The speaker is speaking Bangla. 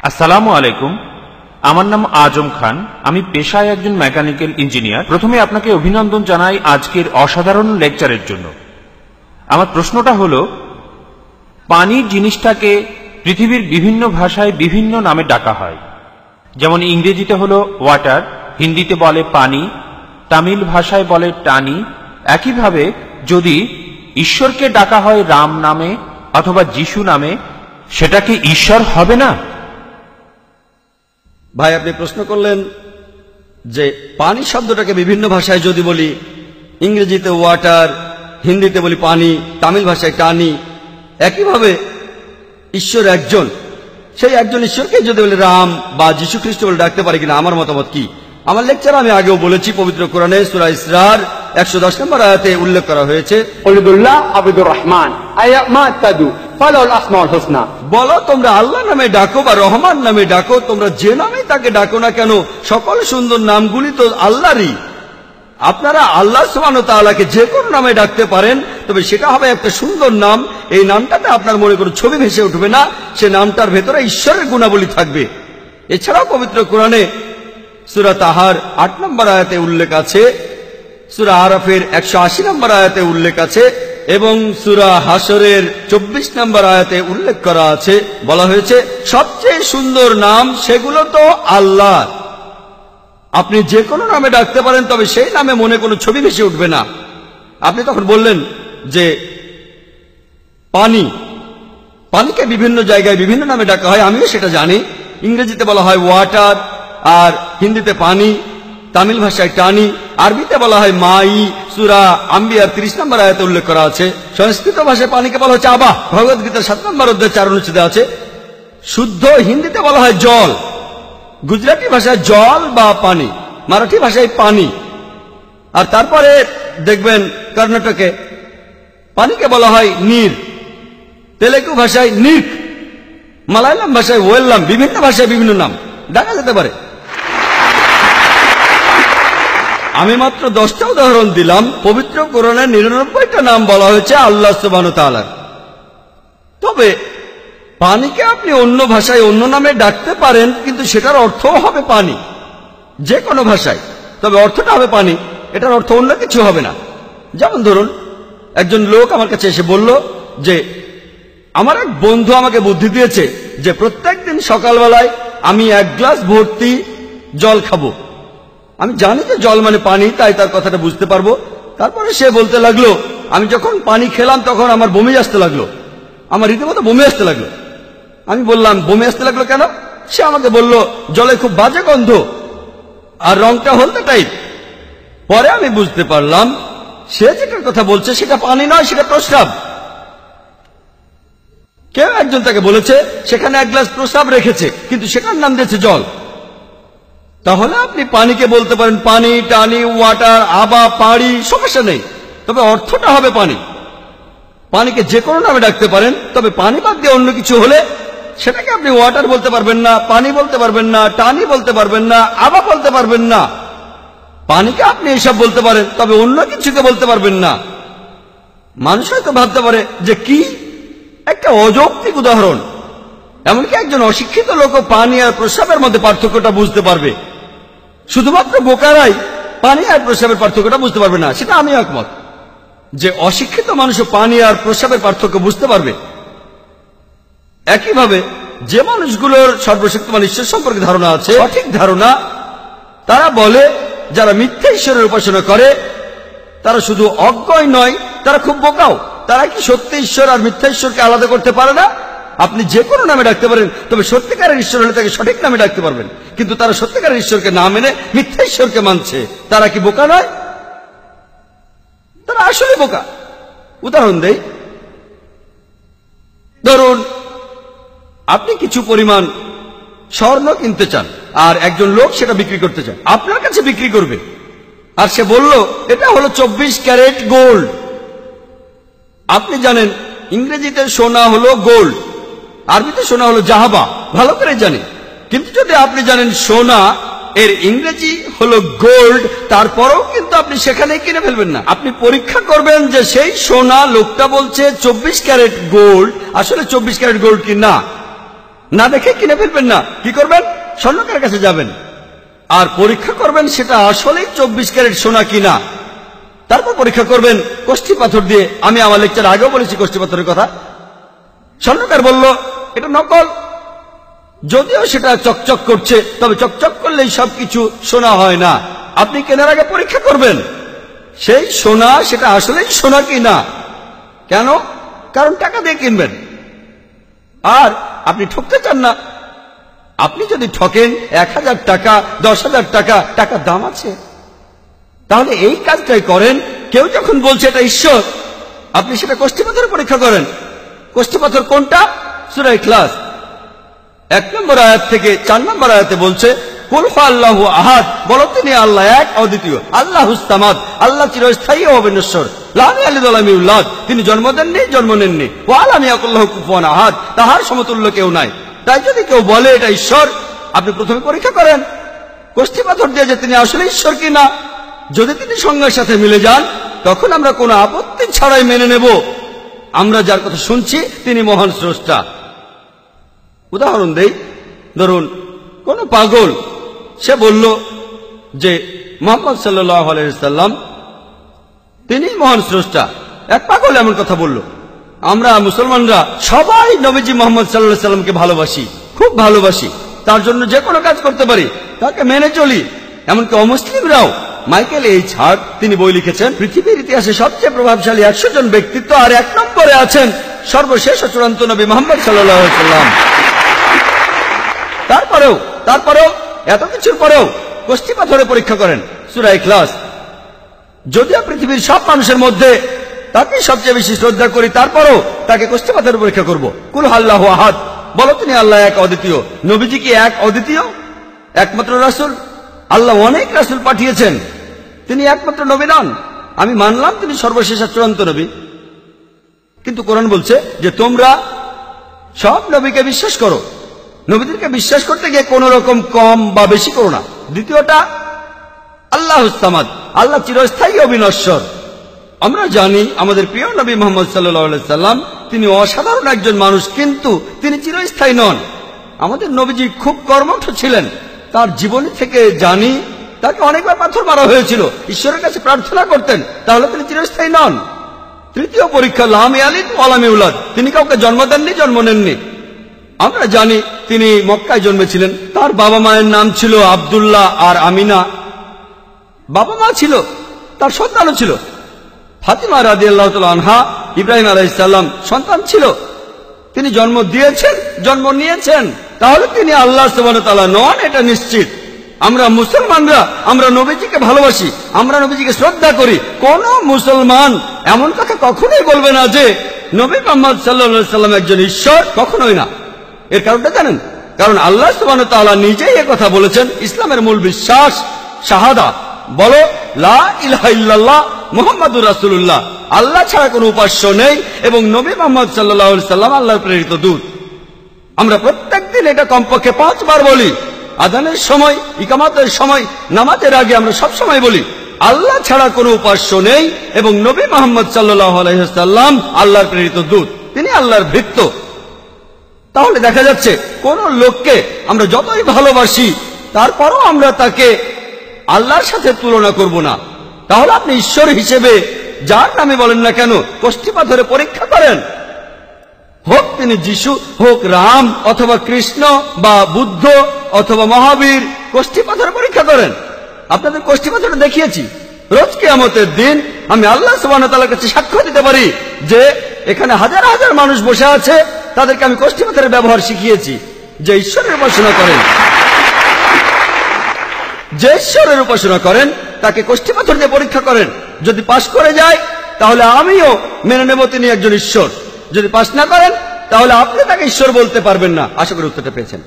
আসসালামু আলাইকুম। আমার নাম আজম খান। আমি পেশায় একজন মেকানিক্যাল ইঞ্জিনিয়ার। প্রথমে আপনাকে অভিনন্দন জানাই আজকের অসাধারণ লেকচারের জন্য। আমার প্রশ্নটা হলো, পানি জিনিসটাকে পৃথিবীর বিভিন্ন ভাষায় বিভিন্ন নামে ডাকা হয়। যেমন ইংরেজিতে হলো ওয়াটার, হিন্দিতে বলে পানি, তামিল ভাষায় বলে টানি। একইভাবে যদি ঈশ্বরকে ডাকা হয় রাম নামে অথবা যিশু নামে, সেটা কি ঈশ্বর হবে না? ভাই, আপনি প্রশ্ন করলেন যে পানি শব্দটাকে বিভিন্ন ভাষায় যদি বলি, ইংরেজিতে ওয়াটার, হিন্দিতে বলি পানি, তামিল ভাষায় টানি, একইভাবে ঈশ্বর একজন, সেই একজন ঈশ্বরকে যদি বলি রাম বা যীশু খ্রিস্ট বলে ডাকতে পারি কিনা, আমার মতামত কি? আমার লেকচারে আমি আগেও বলেছি, পবিত্র কোরআনে সূরা ইসরার 110 নম্বর আয়াতে উল্লেখ করা হয়েছে, বলো তোমরা আল্লাহ নামে ডাকো বা রহমান নামে ডাকো, তোমরা যে নামে তাকে ডাকো না কেন, সকল সুন্দর নামগুলি তো আল্লাহরই। আপনারা আল্লাহ সুবহানাহু ওয়া তাআলাকে যে কোনো নামে ডাকতে পারেন, তবে সেটা হবে একটা সুন্দর নাম। এই নামটাতে আপনার মনে কোনো ছবি ভেসে উঠবে না, সে নামটার ভেতরে ঈশ্বরের গুণাবলী থাকবে। এছাড়াও পবিত্র কোরআনে সূরা তাহার 8 নম্বর আয়াতে উল্লেখ আছে, সূরা আরাফের 180 নম্বর আয়াতে উল্লেখ আছে, এবং সূরা হাসরের 24 নম্বর আয়াতে উল্লেখ করা আছে, বলা হয়েছে সবচেয়ে সুন্দর নাম সেগুলো তো আল্লাহ। আপনি যে কোনো নামে ডাকতে পারেন, তবে সেই নামে মনে কোনো ছবি ভেসে উঠবে না। আপনি তখন বললেন যে পানি, পানিকে বিভিন্ন জায়গায় বিভিন্ন নামে ডাকা হয়, আমিও সেটা জানি। ইংরেজিতে বলা হয় ওয়াটার, আর হিন্দিতে পানি, তামিল ভাষায় টানি, আরবিতে বলা হয় মাই, সূরা আম্বিয়ার 30 নম্বর আয়াতে উল্লেখ করা আছে। সংস্কৃত ভাষায় পানিকে বলা হচ্ছে আবা, ভগবদ গীতার 7 নম্বর অধ্যায় 4 অনুচ্ছেদে আছে। শুদ্ধ হিন্দিতে বলা হয় জল, গুজরাটি ভাষায় জল বা পানি, মারাঠি ভাষায় পানি, আর তারপরে দেখবেন কর্ণাটকে পানিকে বলা হয় নীর, তেলেগু ভাষায় নিক, মালায়ালাম ভাষায় ওয়েল্লাম, বিভিন্ন ভাষায় বিভিন্ন নাম ডাকা যেতে পারে। আমি মাত্র 10টা উদাহরণ দিলাম। পবিত্র কোরআনের 99টা নাম বলা হয়েছে আল্লাহ সুবহানাহু ওয়া তাআলার। তবে পানিকে আপনি অন্য ভাষায় অন্য নামে ডাকতে পারেন, কিন্তু সেটার অর্থও হবে পানি, যে কোনো ভাষায়, তবে অর্থটা হবে পানি, এটার অর্থ অন্য কিছু হবে না। যেমন ধরুন, একজন লোক আমার কাছে এসে বলল যে আমার এক বন্ধু আমাকে বুদ্ধি দিয়েছে যে প্রত্যেক দিন সকালবেলায় আমি 1 গ্লাস ভর্তি জল খাবো। আমি জানি যে জল মানে পানি, তাই তার কথাটা বুঝতে পারবো। তারপরে সে বলতে লাগলো, আমি যখন পানি খেলাম তখন আমার বমি আসতে লাগলো, আমার রীতিমতো বমি আসতে লাগলো। আমি বললাম, বমি আসতে লাগলো কেন? সে আমাকে বলল, জলে খুব বাজে গন্ধ আর রংটা হলদে টাইপ। পরে আমি বুঝতে পারলাম সে যেটার কথা বলছে সেটা পানি নয়, সেটা প্রস্রাব। কেউ একজন তাকে বলেছে সেখানে 1 গ্লাস প্রস্রাব রেখেছে, কিন্তু সেটার নাম দিয়েছে জল। তাহলে আপনি পানিকে বলতে পারেন পানি, টানি, ওয়াটার, আবা, পাড়ি, সমস্যা নেই, তবে অর্থটা হবে পানি। পানিকে যে কোনো নামে ডাকতে পারেন, তবে পানি বাদ দিয়ে অন্য কিছু হলে সেটাকে আপনি ওয়াটার বলতে পারবেন না, পানি বলতে পারবেন না, টানি বলতে পারবেন না, আবা বলতে পারবেন না। পানিকে আপনি এসব বলতে পারেন, তবে অন্য কিছুকে বলতে পারবেন না। মানুষ হয়তো ভাবতে পারে যে কি একটা অযৌক্তিক উদাহরণ। এমনকি একজন অশিক্ষিত লোকও পানি আর প্রস্রাবের মধ্যে পার্থক্যটা বুঝতে পারবে। শুধুমাত্র বোকারাই পানি আর প্রস্রাবের পার্থক্যটা বুঝতে পারবে না, সেটা আমি একমত যে অশিক্ষিত মানুষও পানি আর প্রস্রাবের পার্থক্য বুঝতে পারবে। একইভাবে যে মানুষগুলোর সর্বশক্তিমান ঈশ্বর সম্পর্কে ধারণা আছে, সঠিক ধারণা, তারা বলে যারা মিথ্যা ঈশ্বরের উপাসনা করে তারা শুধু অজ্ঞই নয়, তারা খুব বোকাও। তারা কি সত্যি ঈশ্বর আর মিথ্যা ঈশ্বরকে আলাদা করতে পারে না? আপনি যে কোনো নামে ডাকতে পারেন, তবে সত্যিকারের ঈশ্বর হলে তাকে সঠিক নামে ডাকতে পারবেন। কিন্তু তারা সত্যিকারের ঈশ্বরকে না মেনে মিথ্যা ঈশ্বরকে মানছে। তারা কি বোকা নয়? তারা আসলে বোকা। উদাহরণ দেই, ধরুন আপনি কিছু পরিমাণ স্বর্ণ কিনতে চান, আর একজন লোক সেটা বিক্রি করতে চান, আপনার কাছে বিক্রি করবে। আর সে বলল এটা হলো 24 ক্যারেট গোল্ড। আপনি জানেন ইংরেজিতে সোনা হলো গোল্ড, আরবিতে সোনা হলো জাহাবা, ভালো করে জানেন। কিন্তু যদি আপনি জানেন সোনা এর ইংরেজি হলো গোল্ড, তারপরেও কিন্তু আপনি সেখানেই কিনে ফেলবেন না। আপনি পরীক্ষা করবেন যে সেই সোনা লোকটা বলছে 24 ক্যারেট গোল্ড আসলে 24 ক্যারেট গোল্ড কি না। না দেখে কিনে ফেলবেন না। কি করবেন? স্বর্ণকারের কাছে যাবেন আর পরীক্ষা করবেন সেটা আসলেই 24 ক্যারেট সোনা কিনা। তারপর পরীক্ষা করবেন কষ্টি পাথর দিয়ে। আমি আমার লেকচার আগেও বলেছি কষ্টি পাথরের কথা। স্বর্ণকার বলল এটা নকল, যদিও সেটা চকচক করছে, তবে চকচক করলেই সবকিছু সোনা হয় না। আপনি কেনার আগে পরীক্ষা করবেন সেই সোনা সেটা আসলেই সোনা কিনা। কেন? কারণ টাকা দিয়ে কিনবেন আর আপনি ঠকতে চান না। আপনি যদি ঠকেন 1000 টাকা 10,000 টাকা, টাকার দাম আছে, তাহলে এই কাজটাই করেন। কেউ যখন বলছে এটা ঈশ্বর, আপনি সেটা কষ্টি পাথরে পরীক্ষা করেন। কষ্টি পাথর কোনটা? সূরা ইখলাস 1 নম্বর আয়াত থেকে 4 নম্বর আয়াতে বলছে কুল হুয়াল্লাহু আহাদ, বলো তিনি আল্লাহ এক অদ্বিতীয়, আল্লাহুস সামাদ, আল্লাহ চিরস্থায়ী ও অবিনশ্বর, লাম ইয়ালিদ ওয়া লাম ইউলাদ, তিনি জন্ম দেননি জন্ম নেননি, ওয়া লাম ইয়াকুল লাহু কুফুয়ান আহাদ, তাহার সমতুল্য কেউ নাই। তাই যদি কেউ বলে এটা ঈশ্বর, আপনি প্রথমে পরীক্ষা করেন কষ্টি পাথর দিয়ে যে তিনি আসলে ঈশ্বর কিনা। যদি তিনি সংজ্ঞার সাথে মিলে যান, তখন আমরা কোনো আপত্তি ছাড়াই মেনে নেব আমরা যার কথা শুনছি তিনি মহান স্রষ্টা। উদাহরণ দেই, ধরুন কোন পাগল সে বলল যে মুহাম্মদ সাল্লাল্লাহু আলাইহি ওয়াসাল্লাম তিনি মহান স্রষ্টা। এক পাগল এমন কথা বলল। আমরা মুসলমানরা সবাই নবীজি মুহাম্মদ সাল্লাল্লাহু আলাইহি ওয়াসাল্লামকে ভালোবাসি, খুব ভালোবাসি, তার জন্য যে কোনো কাজ করতে পারি, তাকে মেনে চলি। এমনকি অমুসলিমরাও। মাইকেল এইচ হার্ট তিনি বই লিখেছেন পৃথিবীর ইতিহাসে সবচেয়ে প্রভাবশালী 100 জন ব্যক্তিত্ব, আর 1 নম্বরে আছেন সর্বশেষ ও চূড়ান্ত নবী মুহাম্মদ সাল্লাল্লাহু আলাইহি ওয়াসাল্লাম। তারপরেও এত কিছুর পরেও কষ্টি পাথরে পরীক্ষা করেন। সূরা ইখলাস, যদিও পৃথিবীর সব মানুষের মধ্যে তাকে সবচেয়ে বেশি শ্রদ্ধা করি, তারপরও তাকে কষ্টি পাথরে পরীক্ষা করব। কুল হুয়াল্লাহু আহাদ, বলো তিনি আল্লাহ এক অদ্বিতীয়। নবীজি কি এক অদ্বিতীয়, একমাত্র রাসূল? আল্লাহ অনেক রাসূল পাঠিয়েছেন, তিনি একমাত্র নবী নন। আমি মানলাম তিনি সর্বশেষ চূড়ান্ত নবী, কিন্তু কোরআন বলছে যে তোমরা সব নবীকে বিশ্বাস করো। নবীদেরকে বিশ্বাস করতে গিয়ে কোন রকম কম বা বেশি করো না। দ্বিতীয়টা আল্লাহুস সামাদ, আল্লাহ চিরস্থায়ী অবিনশ্বর। আমরা জানি আমাদের প্রিয় নবী মুহাম্মদ সাল্লাল্লাহু আলাইহি সাল্লাম তিনি অসাধারণ একজন মানুষ, কিন্তু তিনি চিরস্থায়ী নন। আমাদের নবীজি খুব কর্মঠ ছিলেন। তার জীবনী থেকে জানি তাকে অনেকবার পাথর মারা হয়েছিল, ঈশ্বরের কাছে প্রার্থনা করতেন, তাহলে তিনি চিরস্থায়ী নন। তৃতীয় পরীক্ষা লাম ইয়ালিদ ওয়া লাম ইউলাদ, তিনি কাউকে জন্ম দেননি জন্ম নেননি। আমরা জানি তিনি মক্কায় জন্মেছিলেন, তার বাবা মায়ের নাম ছিল আব্দুল্লাহ আর আমিনা। বাবা মা ছিল, তার সন্তানও ছিল। ফাতিমা রাদিয়াল্লাহু তাআলা আনহা, ইব্রাহিম আলাইহিস সালাম সন্তান ছিল। তিনি জন্ম দিয়েছেন, জন্ম নিয়েছেন, তাহলে তিনি আল্লাহ সুবহানাহু ওয়া তাআলা নন, এটা নিশ্চিত। আমরা মুসলমানরা আমরা নবীজিকে ভালোবাসি, আমরা নবীজিকে শ্রদ্ধা করি। কোন মুসলমান এমন কথা কখনোই বলবে না যে নবী মুহাম্মদ সাল্লাল্লাহু আলাইহি সাল্লাম একজন ঈশ্বর, কখনোই না। এর কারণটা জানেন? কারণ আল্লাহ সুবহানাহু ওয়া তাআলা নিজেই এই কথা বলেছেন। ইসলামের মূল বিশ্বাস শাহাদা, বলো লা ইলাহা ইল্লাল্লাহ মুহাম্মাদুর রাসূলুল্লাহ, আল্লাহ ছাড়া কোনো উপাস্য নেই এবং নবী মুহাম্মদ সাল্লাল্লাহু আলাইহি সাল্লাম আল্লাহর প্রেরিত দূত। আমরা প্রত্যেকদিন এটা কমপক্ষে 5 বার বলি। আযানের সময়, ইকামতের সময়, নামাজের আগে আমরা সব সময় বলি আল্লাহ ছাড়া কোনো উপাস্য নেই এবং নবী মুহাম্মদ সাল্লাল্লাহু আলাইহি সাল্লাম আল্লাহর প্রেরিত দূত, তিনি আল্লাহর ভৃত্য। তাহলে দেখা যাচ্ছে কোন লোককে আমরা যতই ভালোবাসি, তারপরও আমরা তাকে আল্লাহর সাথে তুলনা করব না। তাহলে আপনি ঈশ্বর হিসেবে যার নামে বলেন না কেন, কষ্টি পাথরে পরীক্ষা করেন। হোক তিনি যিশু, হোক রাম অথবা কৃষ্ণ বা বুদ্ধ অথবা মহাবীর, কষ্টি পাথরে পরীক্ষা করেন। আপনাদের কষ্টি পাথরে দেখিয়েছি। রোজ কিয়ামতের দিন আমি আল্লাহ সুবহানাহু ওয়া তাআলার কাছে সাক্ষ্য দিতে পারি যে এখানে হাজার হাজার মানুষ বসে আছে, তাদেরকে আমি কষ্টি পাথরের ব্যবহার শিখিয়েছি। যে ঈশ্বরের উপাসনা করেন, যে ঈশ্বরের উপাসনা করেন তাকে কষ্টি পাথর দিয়ে পরীক্ষা করেন। যদি পাশ করে যায় তাহলে আমিও মেনে নেব তিনি একজন ঈশ্বর। যদি পাশ না করেন তাহলে আপনি তাকে ঈশ্বর বলতে পারবেন না। আশা করি উত্তরটা পেয়েছেন।